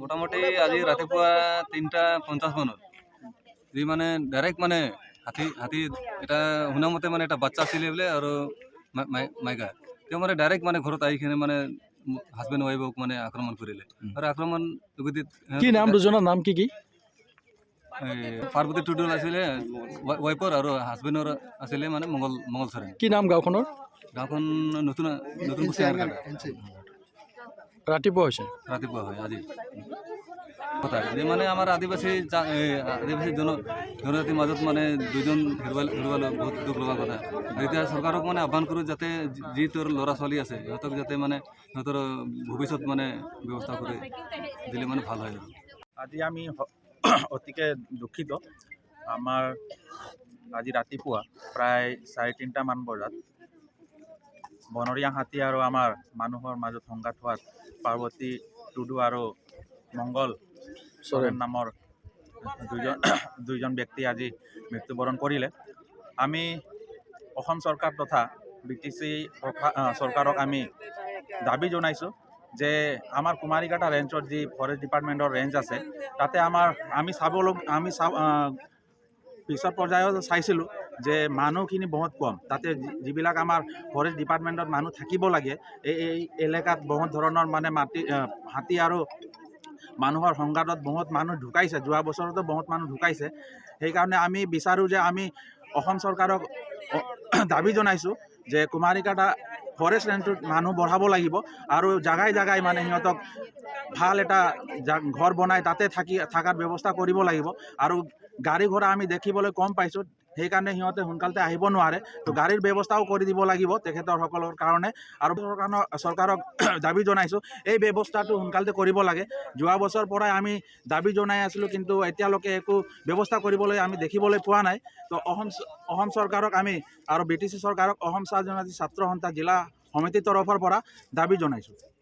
মোটামুটি আজি ৰাতিপুৱা ৩:50 মানত যি মানে ডাইৰেক্ট মানে হাতী এটা শুনা মতে মানে এটা বাচ্চা আছিলে বোলে আৰু মাইকা তেওঁ মানে ডাইৰেক্ট মানে ঘৰত আহি কিনে মানে হাজবেণ্ড ৱাইফক মানে আক্ৰমণ কৰিলে আৰু আক্ৰমণ কি নাম দুজনৰ নাম কি কি পাৰ্বতী টুডুৰ আছিলে ৱাইফৰ আৰু হাজবেণ্ডৰ আছিলে মানে মংগল চৰেণ। কি নাম গাঁওখনৰ? গাঁওখন নতুন ৰাতিপুৱা হৈছে? ৰাতিপুৱা হয় আজি কথা মানে আমাৰ আদিবাসী জনজাতিৰ মাজত মানে দুজন হেৰুৱালে বহুত দুখ লগা কথা। এতিয়া চৰকাৰক মানে আহ্বান কৰোঁ যাতে যি তোৰ ল'ৰা ছোৱালী আছে সিহঁতক যাতে মানে সিহঁতৰ ভৱিষ্যত মানে ব্যৱস্থা কৰি দিলে মানে ভাল হয়। আৰু আজি আমি অতিকে দুখিত। আমাৰ আজি ৰাতিপুৱা প্ৰায় 3:30 মান বজাত বনৰীয়া হাতী আৰু আমাৰ মানুহৰ মাজত সংঘাত হোৱাত পাৰ্বতী টুডু আৰু মংগল চৰেণ নামৰ দুইজন ব্যক্তি আজি মৃত্যুবৰণ কৰিলে। আমি অসম চৰকাৰ তথা BTC চৰকাৰক আমি দাবী জনাইছোঁ যে আমাৰ কুমাৰীঘাটা ৰেঞ্জত যি ফৰেষ্ট ডিপাৰ্টমেণ্টৰ ৰেঞ্জ আছে তাতে আমি পিছৰ পৰ্যায়ত চাইছিলোঁ যে মানুহখিনি বহুত কম। তাতে যিবিলাক আমাৰ ফৰেষ্ট ডিপাৰ্টমেণ্টত মানুহ থাকিব লাগে এই এলেকাত বহুত ধৰণৰ মানে হাতী আৰু মানুহৰ সংঘাতত বহুত মানুহ ঢুকাইছে। যোৱা বছৰতো বহুত মানুহ ঢুকাইছে। সেইকাৰণে আমি বিচাৰোঁ যে আমি অসম চৰকাৰক দাবী জনাইছোঁ যে কুমাৰীঘাটা ফৰেষ্ট ৰেঞ্জটোত মানুহ বঢ়াব লাগিব আৰু জাগাই মানে সিহঁতক ভাল এটা ঘৰ বনাই তাতে থকাৰ ব্যৱস্থা কৰিব লাগিব। আৰু গাড়ী ঘোঁৰা আমি দেখিবলৈ কম পাইছোঁ, সেইকাৰণে সিহঁতে সোনকালতে আহিব নোৱাৰে। তো গাড়ীৰ ব্যৱস্থাও কৰি দিব লাগিব তেখেতসকলৰ কাৰণে। আৰু চৰকাৰক দাবী জনাইছোঁ এই ব্যৱস্থাটো সোনকালতে কৰিব লাগে। যোৱা বছৰ পৰাই আমি দাবী জনাই আছিলোঁ, কিন্তু এতিয়ালৈকে একো ব্যৱস্থা কৰিবলৈ আমি দেখিবলৈ পোৱা নাই। তো অসম চৰকাৰক আমি আৰু BTC চৰকাৰক অসম চাহ জনজাতি ছাত্ৰ সন্থা জিলা সমিতিৰ তৰফৰ পৰা দাবী জনাইছোঁ।